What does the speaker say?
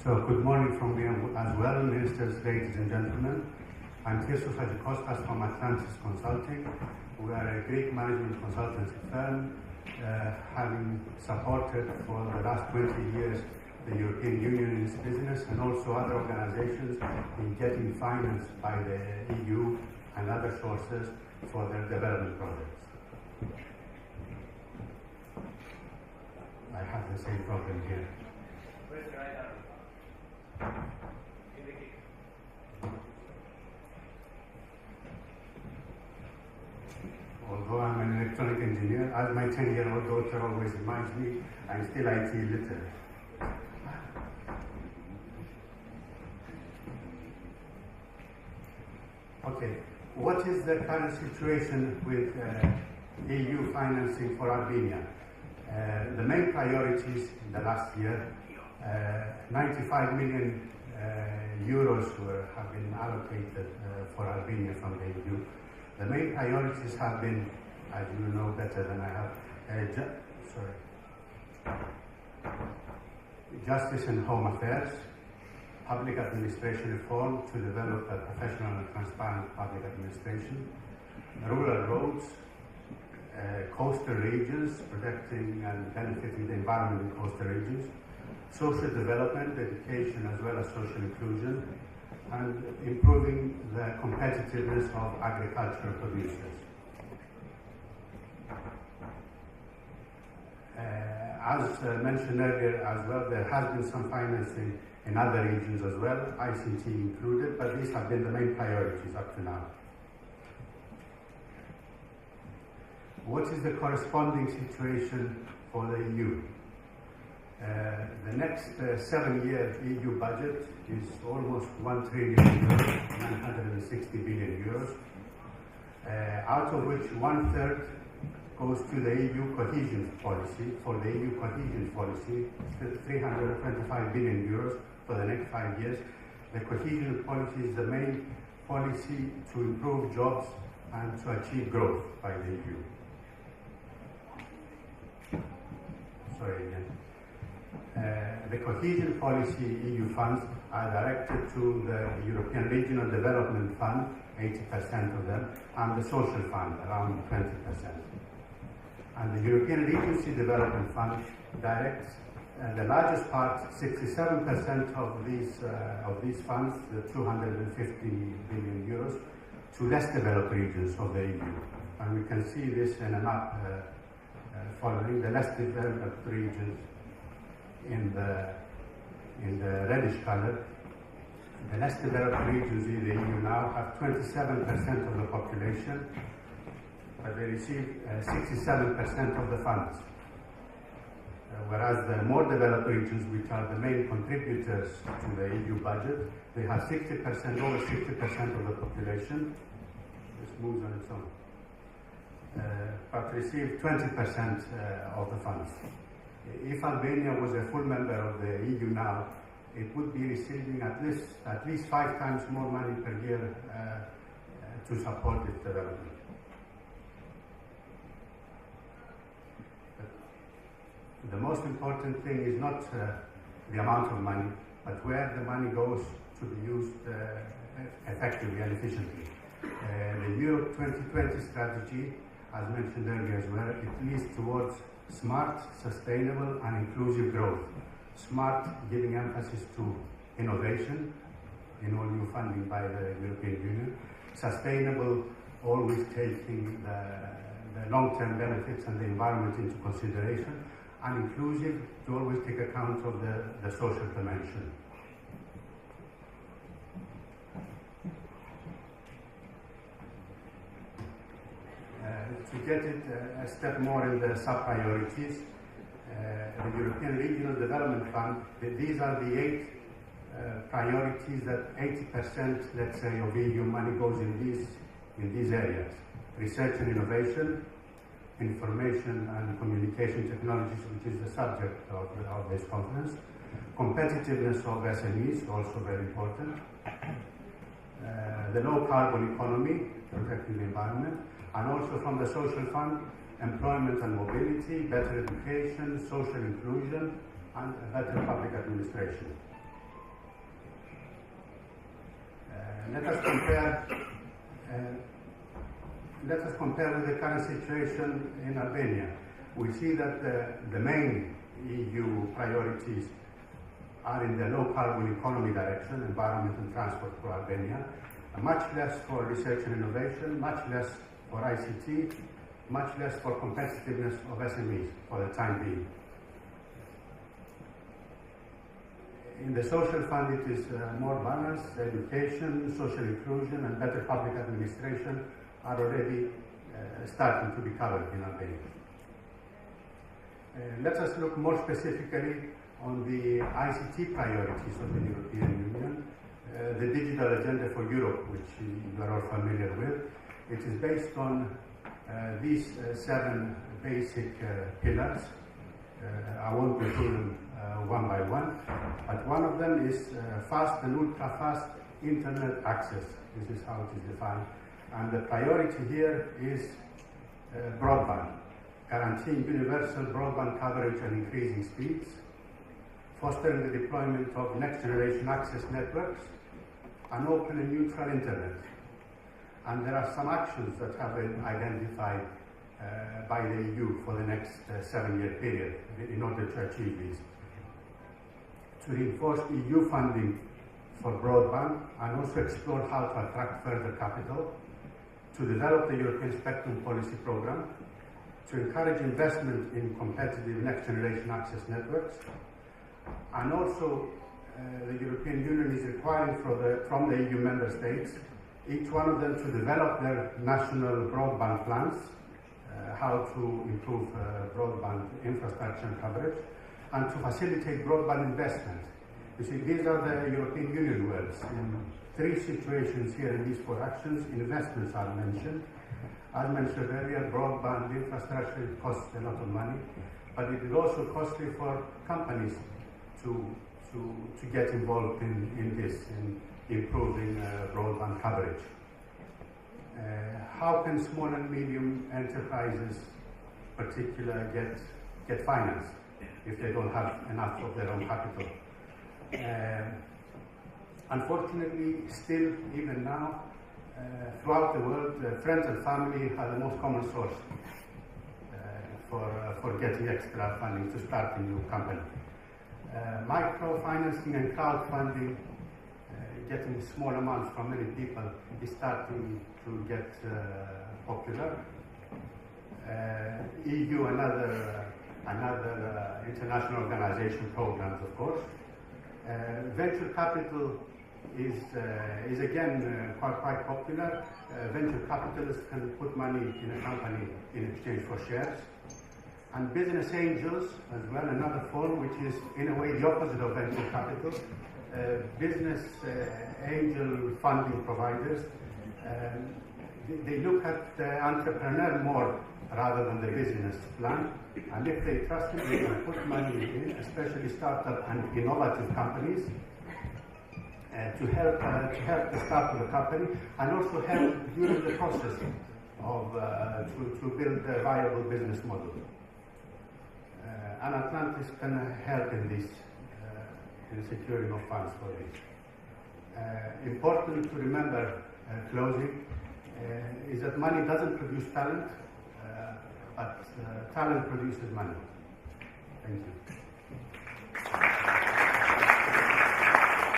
So good morning from me as well, ministers, ladies and gentlemen. I'm Thyrsos Hadjicostas from Atlantis Consulting. We are a Greek management consultancy firm, having supported for the last 20 years the European Union in its business and also other organizations in getting financed by the EU and other sources for their development projects. I have the same problem here. Where's the right arm? Indicate. Although I'm an electronic engineer, as my 10-year-old daughter always reminds me, I'm still IT literate. Okay, what is the current situation with EU financing for Albania? The main priorities in the last year, 95 million euros have been allocated for Albania from the EU. The main priorities have been, as you know better than I have, justice and home affairs, public administration reform to develop a professional and transparent public administration, rural roads, coastal regions, protecting and benefiting the environment in coastal regions, social development, education as well as social inclusion, and improving the competitiveness of agricultural producers. As mentioned earlier as well, there has been some financing in other regions as well, ICT included, but these have been the main priorities up to now. What is the corresponding situation for the EU? The next 7-year EU budget is almost 1 trillion euros, 960 billion euros, out of which 1/3 goes to the EU cohesion policy. For the EU cohesion policy, 325 billion euros for the next 5 years. The cohesion policy is the main policy to improve jobs and to achieve growth by the EU. Sorry again. The cohesion policy EU funds are directed to the European Regional Development Fund, 80% of them, and the Social Fund, around 20%. And the European Regency Development Fund directs the largest part, 67% of these funds, the 250 billion euros, to less developed regions of the EU. And we can see this in a map following the less developed regions in the reddish color. The less developed regions in the EU now have 27% of the population, but they receive 67% of the funds. Whereas the more developed regions, which are the main contributors to the EU budget, they have 60%, over 60% of the population. This moves on its own. But receive 20% of the funds. If Albania was a full member of the EU now, it would be receiving at least 5 times more money per year to support its development. But the most important thing is not the amount of money, but where the money goes to be used effectively and efficiently. The Europe 2020 strategy, as mentioned earlier as well, it leads towards smart, sustainable and inclusive growth. Smart, giving emphasis to innovation in all new funding by the European Union. Sustainable, always taking the long-term benefits and the environment into consideration. And inclusive, to always take account of the social dimension. To get it a step more in the sub-priorities, the European Regional Development Fund, these are the 8 priorities that 80%, let's say, of EU money goes in these areas. Research and innovation, information and communication technologies, which is the subject of this conference. Competitiveness of SMEs, also very important. The low carbon economy, protecting the environment. And also from the social fund, employment and mobility, better education, social inclusion, and better public administration. Let us compare with the current situation in Albania. We see that the main EU priorities are in the low carbon economy direction, environment and transport for Albania, much less for research and innovation, much less for ICT, much less for competitiveness of SMEs for the time being. In the social fund, it is more balanced. Education, social inclusion, and better public administration are already starting to be covered in Albania. Let us look more specifically on the ICT priorities of the European Union. The digital agenda for Europe, which you are all familiar with, it is based on these 7 basic pillars. I won't go through them one by one, but one of them is fast and ultra-fast internet access. This is how it is defined. And the priority here is broadband, guaranteeing universal broadband coverage and increasing speeds, fostering the deployment of next-generation access networks, an open and neutral internet. And there are some actions that have been identified by the EU for the next 7-year period in order to achieve these. To reinforce EU funding for broadband and also explore how to attract further capital, to develop the European Spectrum Policy Programme, to encourage investment in competitive next-generation access networks, and also the European Union is requiring from the EU member states, each one of them to develop their national broadband plans, how to improve broadband infrastructure and coverage, and to facilitate broadband investment. You see, these are the European Union words. In 3 situations here in these 4 actions, investments are mentioned. As mentioned earlier, broadband infrastructure costs a lot of money, but it is also costly for companies to get involved in this, in improving broadband coverage. How can small and medium enterprises, particularly, get financed if they don't have enough of their own capital? Unfortunately, still, even now, throughout the world, friends and family are the most common source for getting extra funding to start a new company. Microfinancing and crowdfunding, getting small amounts from many people, is starting to get popular. EU and other international organization programs, of course. Venture capital is again quite popular. Venture capitalists can put money in a company in exchange for shares. And business angels as well, another form which is in a way the opposite of venture capital. Business angel funding providers, they look at the entrepreneur more rather than the business plan, and if they trust him, they can put money in, especially startup and innovative companies, to help the start of the company, and also help during the process of to build a viable business model. And Atlantis can help in this, in securing of funds for this. Important to remember, closing, is that money doesn't produce talent, but talent produces money. Thank you.